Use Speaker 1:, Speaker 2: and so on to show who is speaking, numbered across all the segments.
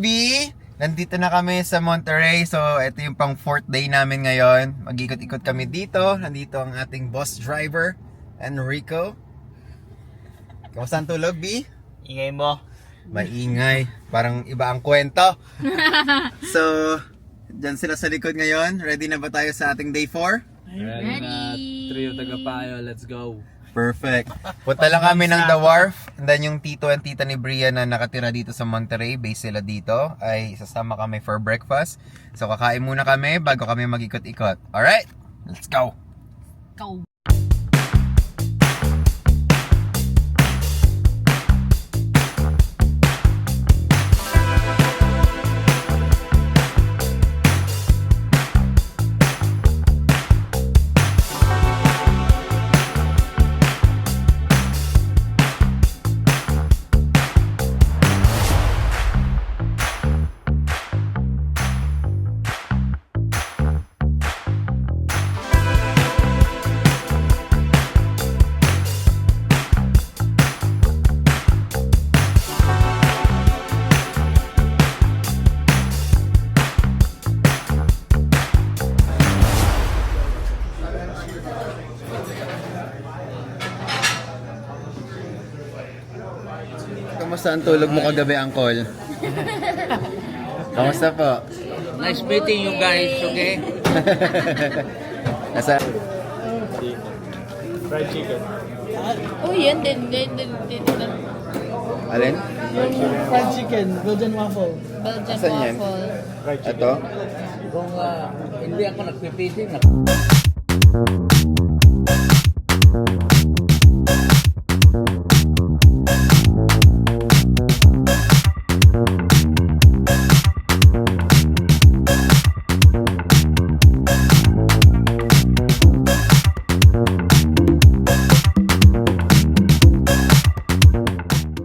Speaker 1: B! Nandito na kami sa Monterey. So, ito yung pang 4th day namin ngayon. Mag-ikot-ikot kami dito. Nandito ang ating boss driver, Enrico. Kamusta ang tulog, B?
Speaker 2: Ingay mo.
Speaker 1: Maingay. Parang iba ang kwento. So, dyan sila sa likod ngayon. Ready na ba tayo sa ating day 4?
Speaker 2: Ready na. Trio tagapayo. Let's go.
Speaker 1: Perfect. Punta lang kami ng The Wharf. And then yung tito and tita ni Bria na nakatira dito sa Monterey, base sila dito, ay sasama kami for breakfast. So kakain muna kami bago kami mag-ikot-ikot. Alright, let's go!
Speaker 3: Go!
Speaker 1: Kamusta ang tulog mo kagabi, Uncle? Kamusta po?
Speaker 2: Nice meeting you guys, okay?
Speaker 1: Nasa...
Speaker 2: Fried chicken.
Speaker 3: Oh, yan din.
Speaker 1: Alin?
Speaker 4: Fried chicken, Belgian waffle.
Speaker 3: Belgian
Speaker 1: Saan yan?
Speaker 3: waffle.
Speaker 1: Ito?
Speaker 2: Kung hindi ako nagpipiti,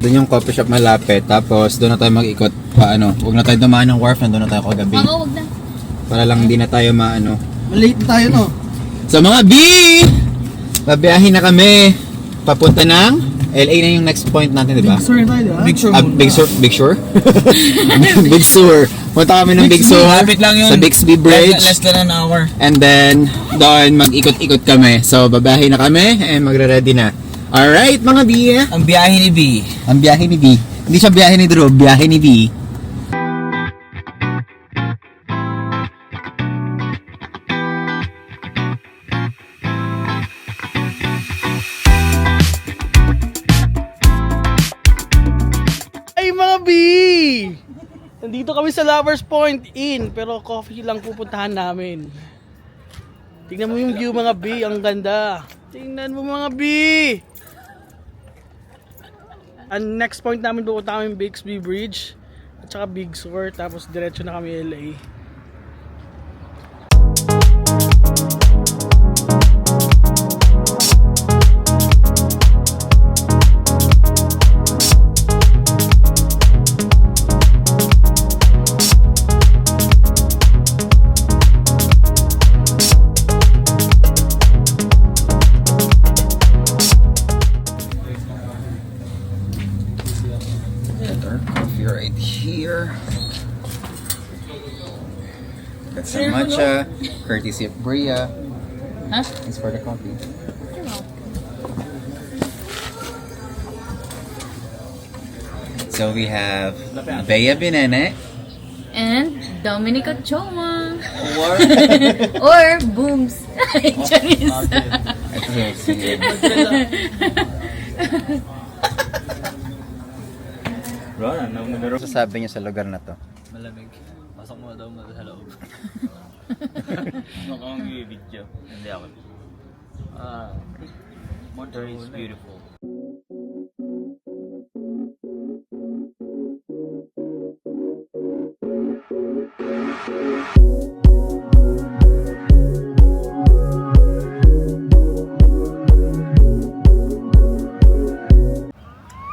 Speaker 1: Doon yung coffee shop malapit. Tapos doon na tayo mag-ikot. Huwag na tayo dumaan ng wharf. Nandun na tayo kagabi.
Speaker 3: Oo, wag na.
Speaker 1: Para lang hindi na tayo maano.
Speaker 4: Malate na tayo, no?
Speaker 1: So mga B! Babiyahin na kami. Papunta ng LA na yung next point natin, di ba?
Speaker 4: Big Sur na tayo, di ba?
Speaker 2: Big Sur
Speaker 1: Big Sur? Big Sur? Big Sur. Punta kami ng Big Sur.
Speaker 2: Lapit lang yun.
Speaker 1: Sa Bixby Bridge.
Speaker 2: Less than an hour.
Speaker 1: And then, doon mag-ikot-ikot kami. So, babiyahin na kami and magre-ready na. Alright, mga B.
Speaker 2: Ang biyahe ni B.
Speaker 1: Ang biyahe ni B. Hindi siya biyahe ni Drew, biyahe ni B.
Speaker 4: Ay, mga B! Nandito kami sa Lovers Point Inn, pero coffee lang pupuntahan namin. Tingnan mo yung view, mga B. Ang ganda. Tingnan mo, mga B! Ang next point namin, pupunta kami Bixby Bridge at saka Big Sur, tapos diretso na kami LA.
Speaker 1: Coffee right here. Got some matcha, courtesy of Bria.
Speaker 3: Huh?
Speaker 1: Thanks for the coffee. So we have Bea Binene.
Speaker 3: And Dominic Ochoa. Or Booms. Charis.
Speaker 1: Ito si Ano sasabi niyo sa lugar na to?
Speaker 2: Malamig. Pasok mo daw mo sa loob. Mukhang video. Hindi ako. Monterey is beautiful.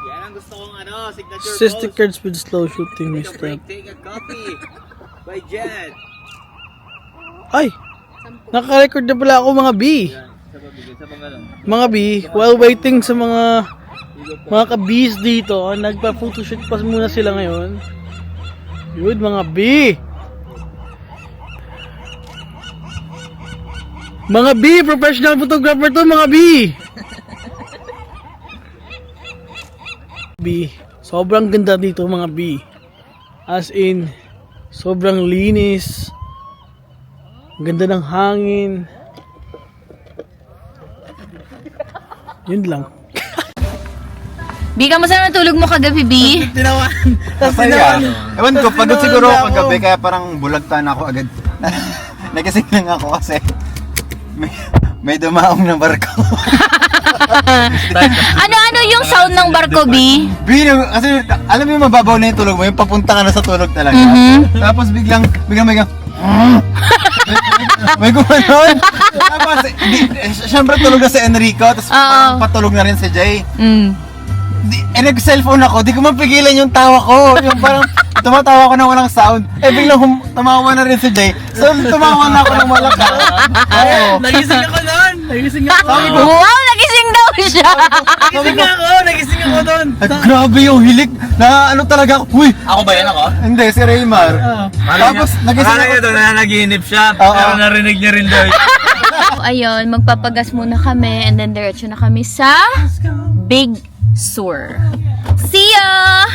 Speaker 2: Yan ang gusto kong signature
Speaker 4: Cystic cards with slow shooting,
Speaker 2: Take a
Speaker 4: Mr.
Speaker 2: break, take a coffee. By Jet.
Speaker 4: Ay! Naka-record na pala ako, mga B.
Speaker 2: Yan, sa pabigay, sa pangalan.
Speaker 4: Mga B, while waiting sa mga ka-Bs dito, nagpa-photoshoot pa muna sila ngayon. Yun mga B. Mga B, professional photographer to mga B. B, sobrang ganda dito mga B. As in, sobrang linis. Ganda ng hangin. Yun lang.
Speaker 3: B, kamusta naman tulog mo kagabi, B?
Speaker 4: Tinawan. Tapos
Speaker 1: Masaya. Ewan ko, pagod siguro ako kagabi kaya parang bulagtan ako agad. Nagising lang ako kasi may dumaong na barko.
Speaker 3: Ano yung sound ng barko, B?
Speaker 1: Kasi alam mo yung mababaw na yung tulog mo, yung papunta ka na sa tulog talaga. Tapos biglang may gumanon. Tapos, syempre tulog na si Enrico, tapos parang patulog na rin si Jay. Nag-cellphone ako, di ko mapigilan yung tawa ko. Yung parang tumatawa ako na walang sound. Biglang tumawa na rin si Jay. So, tumawa na ako ng malakas. Oo.
Speaker 4: Nagising ako noon. Nagising ako.
Speaker 3: Wow, nagising daw siya!
Speaker 4: Nagising ako doon.
Speaker 1: At grabe yung hilik na ano talaga ako. Uy!
Speaker 2: Ako ba yan ako?
Speaker 1: Hindi, si Raymar. Tapos, nagising ako.
Speaker 2: doon na naginip siya,
Speaker 1: Oo.
Speaker 2: pero narinig niya rin daw.
Speaker 3: Ayun, magpapagas muna kami and then diretso na kami sa Big Sur. See ya!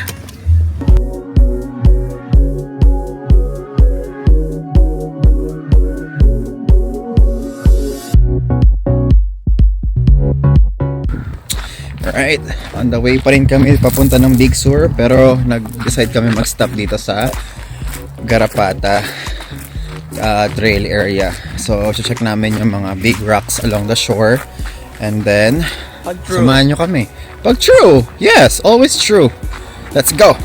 Speaker 1: Alright, on the way pa rin kami papunta ng Big Sur, pero nag-decide kami mag-stop dito sa Garapata trail area. So, check namin yung mga big rocks along the shore, and then samahan nyo kami. Pag true! Yes, always true. Let's go!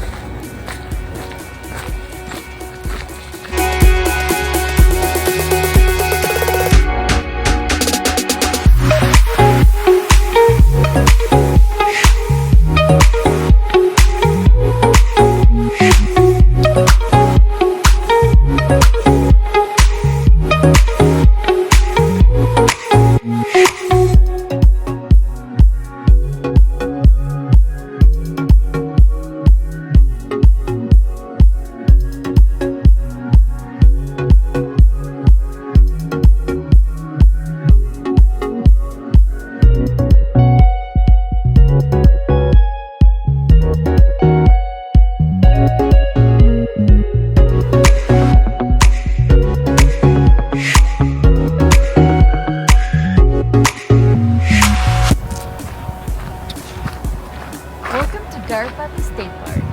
Speaker 3: Welcome to Garapata State Park,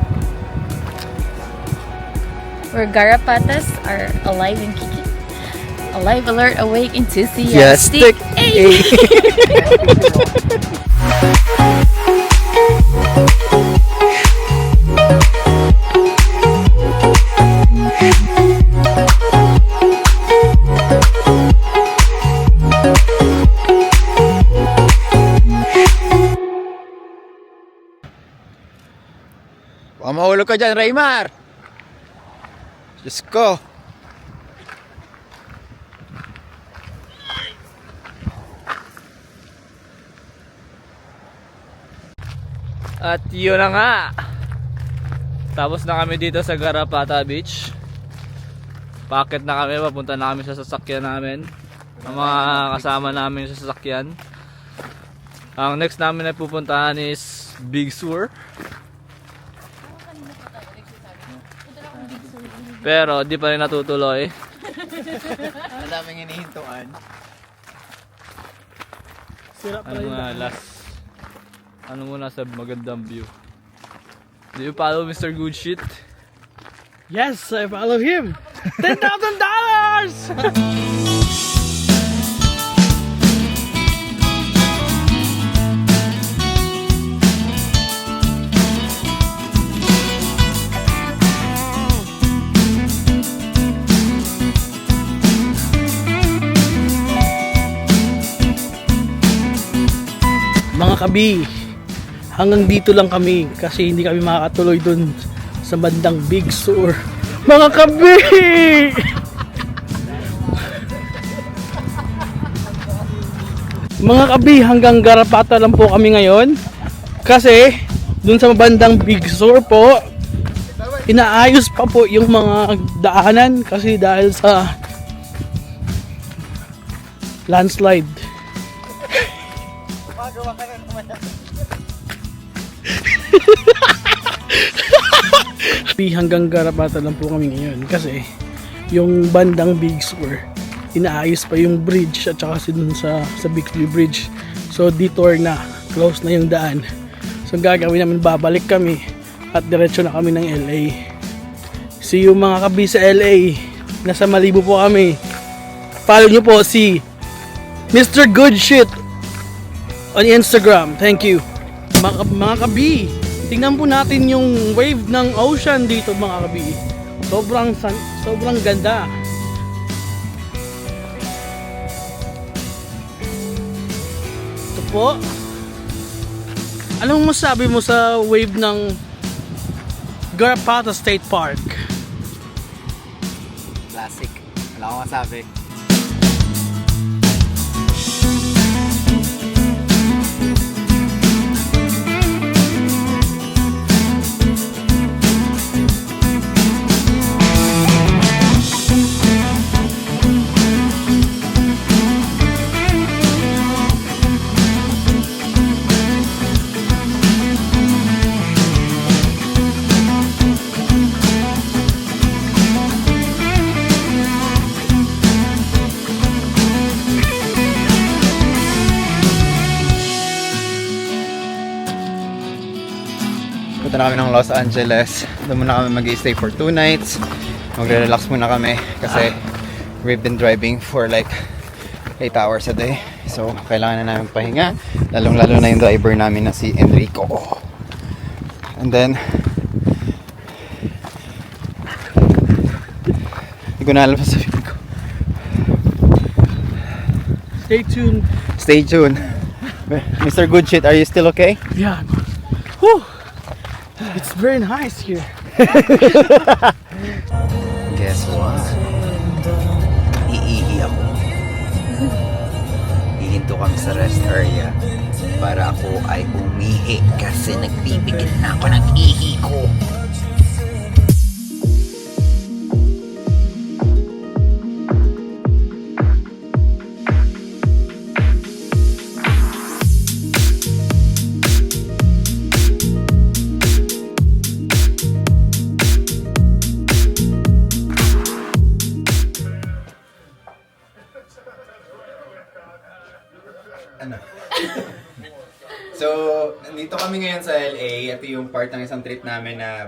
Speaker 3: where Garapatas are alive and kicking. Alive, alert, awake, enthusiastic. Hey!
Speaker 1: Baka mahulog ka dyan, Raymar! Diyos ko!
Speaker 2: At yun na nga. Tapos na kami dito sa Garapata Beach. Packet na kami, papunta na kami sa sasakyan namin. Ang mga kasama namin sa sasakyan. Ang next namin na pupuntahan is Big Sur. Pero di pa rin natutuloy.
Speaker 1: Ang daming hinihintuan.
Speaker 4: Sira pala
Speaker 2: Ano
Speaker 4: yun.
Speaker 2: nga last? Ano muna sa magandang view? Do you follow Mr. Good Shit?
Speaker 4: Yes, I follow him. $10,000! Mga kabi, hanggang dito lang kami kasi hindi kami makakatuloy dun sa bandang Big Sur. Mga kabi! Mga kabi, hanggang Garapata lang po kami ngayon kasi dun sa bandang Big Sur po inaayos pa po yung mga daanan kasi dahil sa landslide. Hanggang Garapata lang po kami ngayon kasi yung bandang Big Sur inaayos pa yung bridge at saka dun sa Bixby Bridge. So detour na, close na yung daan. So gagawin namin, babalik kami at diretso na kami ng LA. See you mga kabi sa LA. Nasa Malibu po kami. Follow nyo po si Mr. Good Shit on Instagram. Thank you. Mga kabi, tingnan po natin yung wave ng ocean dito mga kabi. Sobrang ganda. Ito po. Anong masabi mo sa wave ng Garapata State Park?
Speaker 1: Classic. Wala akong masabi. Punta na kami ng Los Angeles. Doon muna kami mag-stay for 2 nights. Magre-relax muna kami kasi we've been driving for like 8 hours a day. So, kailangan na namin pahinga. Lalong-lalo na yung driver namin na si Enrico. And then, hindi ko na alam sa sabihin ko.
Speaker 4: Stay tuned.
Speaker 1: Stay tuned. Mr. Good Shit, are you still okay?
Speaker 4: Yeah. Whew. It's very nice here.
Speaker 1: Guess what? Iihi ako. Hihinto kami sa rest area para ako ay umihi kasi nagbibigil na ako ng ihi ko. Ano? So, nandito kami ngayon sa LA. Ito yung part ng isang trip namin na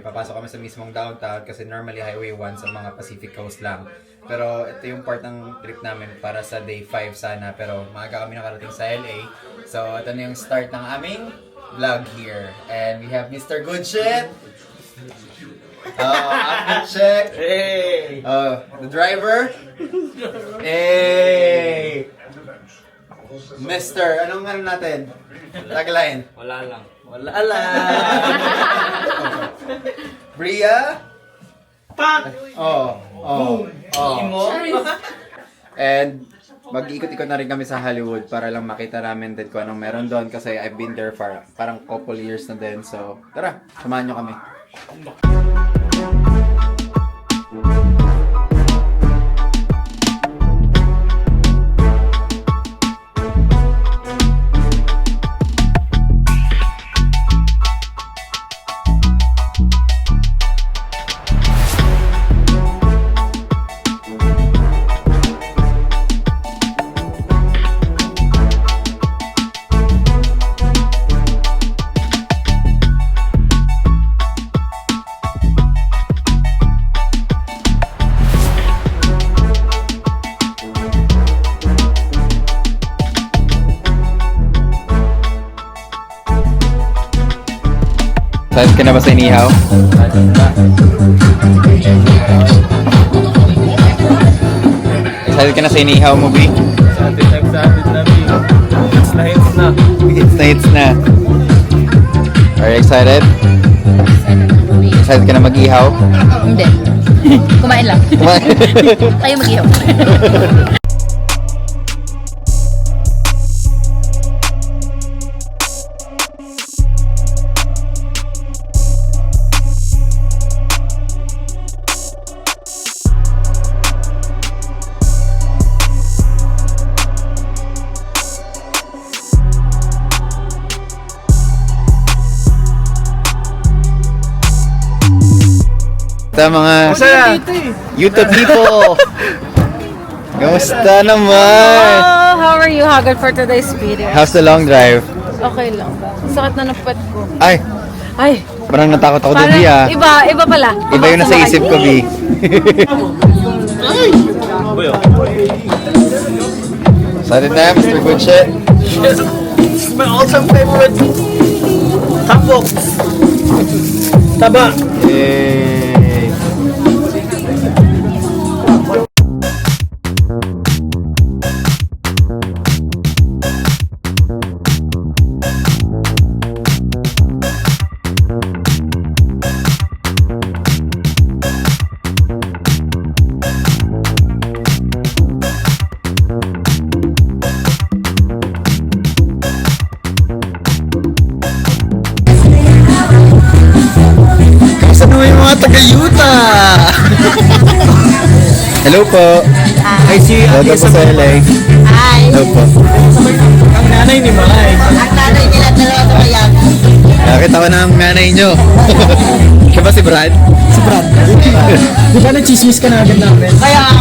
Speaker 1: papasok kami sa mismong downtown kasi normally Highway 1 sa mga Pacific Coast lang. Pero ito yung part ng trip namin para sa day 5 sana, pero maaga kami nakarating sa LA. So, ito na yung start ng aming vlog here. And we have Mr. Good Shit. Outfit check.
Speaker 2: Hey!
Speaker 1: The driver. Hey! Mister, anong ano natin? Tagline.
Speaker 2: Wala lang.
Speaker 1: Wala lang. Bria?
Speaker 4: Pak!
Speaker 1: And mag-ikot-ikot na rin kami sa Hollywood para lang makita namin din kung anong meron doon kasi I've been there for parang couple years na din. So, tara, samahan nyo kami. Excited ka na ba sa inihaw? Excited ka na sa inihaw mo, B?
Speaker 2: Excited na, B.
Speaker 1: Hits na. Are you excited? Excited ka na mag-ihaw?
Speaker 3: Hindi. Kumain lang. Tayo mag-ihaw.
Speaker 1: Sa mga YouTube people. Kamusta naman?
Speaker 5: Oh, how are you, Haggard, for today's video?
Speaker 1: How's the long drive?
Speaker 5: Okay lang. Sakit na ng puwet ko.
Speaker 1: Ay,
Speaker 5: Ay,
Speaker 1: parang natakot ako doon,
Speaker 5: parang
Speaker 1: Bia.
Speaker 5: iba pala.
Speaker 1: Iba yung nasa isip ko, Bi. Excited na, Mr. Good Shit?
Speaker 4: This is my all-time favorite. Tapok. Taba.
Speaker 1: Yay! Kamusta naman yung mga taga-Yuta? Hello po.
Speaker 4: I see
Speaker 1: Welcome po sa LA.
Speaker 3: Hi!
Speaker 1: Hello po.
Speaker 4: ang nanay ni Malay.
Speaker 3: Ang nanay nila dalawa sa bayan.
Speaker 1: Nakita ko na ang nanay nyo. Siya ba si Brad?
Speaker 4: Si Brad. Di ba na-chismis ka na agad namin?
Speaker 3: Kaya nga.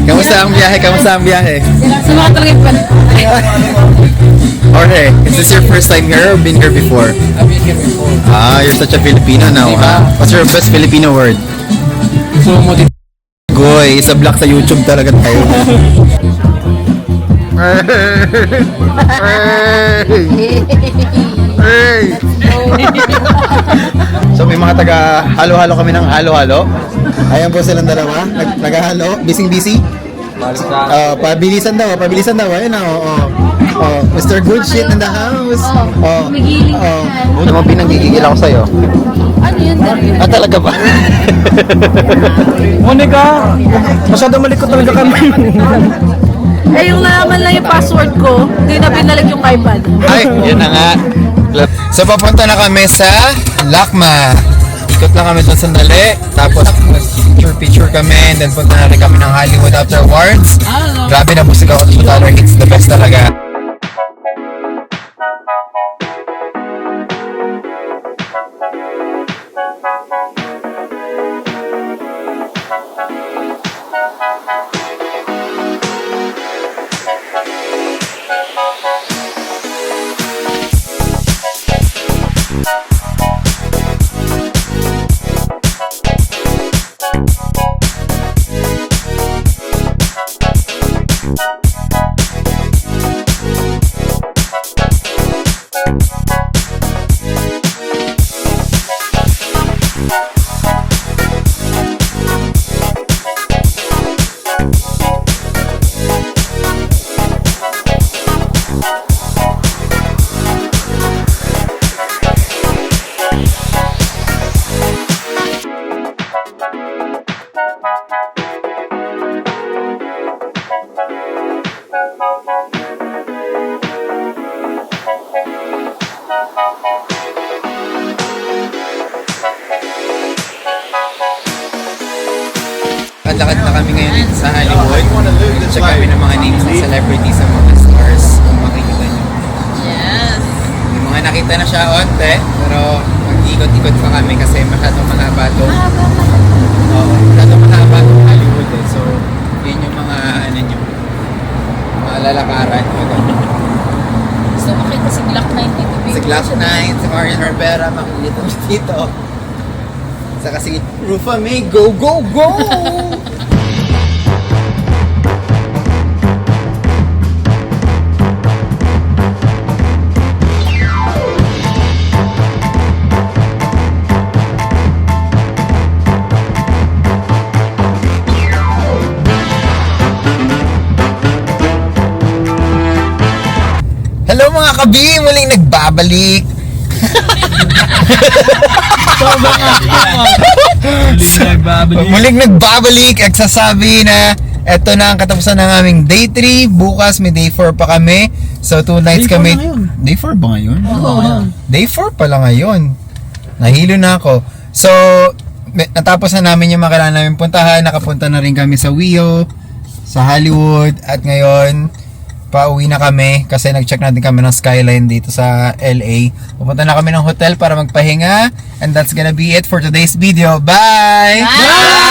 Speaker 1: Kamusta ang biyahe? Kamusta ang biyahe?
Speaker 5: Sumakit talaga yung puwet ko.
Speaker 1: Jorge, is this your first time here or been here before?
Speaker 4: I've been here before.
Speaker 1: Ah, you're such a Filipino now, huh? What's your best Filipino word?
Speaker 4: So,
Speaker 1: Goy, isa vlog sa YouTube talaga tayo. So may mga taga halo-halo kami ng halo-halo. Ayan po silang dalawa, nag-halo, busy-busy. Pabilisan daw, ayun na, Mr. Good Shit in the house.
Speaker 5: Nagigiling ka
Speaker 1: Oo naman, pinanggigigil ako sa'yo.
Speaker 5: Ano yun?
Speaker 1: Ah, talaga ba?
Speaker 4: Monica, masyado malikot talaga kami.
Speaker 5: Eh, yung nalaman lang yung password ko, hindi na binalik yung iPad.
Speaker 1: Ay, yun na nga. So papunta na kami sa Lakma. Ikot lang kami doon sandali. Tapos picture kami. And then punta na rin kami ng Hollywood afterwards. Grabe na busig ako sa dollar hits. The best talaga. Lakad na kami ngayon dito sa Hollywood. Check kami ng mga names ng celebrities sa mga stars. Kung makikita nyo.
Speaker 3: Yes.
Speaker 1: Yung mga nakita na siya onte, pero mag-ikot-ikot pa kami kasi masyadong mahaba itong masyadong mahaba itong Hollywood eh. So, yun yung mga mga lalakaran.
Speaker 3: Gusto makita si Glock 9 dito.
Speaker 1: Si Glock 9, si Marian Rivera, makikita mo dito. Saka si Rufa May, go, go, go! Hello mga kabi, muling nagbabalik. Muling nagbabalik at sasabi na eto na ang katapusan ng aming day 3. Bukas may day 4 pa kami. So 2 nights
Speaker 4: Day 4
Speaker 1: kami.
Speaker 4: na ngayon.
Speaker 1: Day 4 ba ngayon?
Speaker 4: Oo.
Speaker 1: Day 4 pala ngayon. Nahilo na ako. So natapos na namin yung mga kailangan namin puntahan. Nakapunta na rin kami sa WIO, sa Hollywood, at ngayon pauwi na kami kasi nag-check natin kami ng skyline dito sa LA. Pupunta na kami ng hotel para magpahinga. And that's gonna be it for today's video. Bye!
Speaker 3: Bye!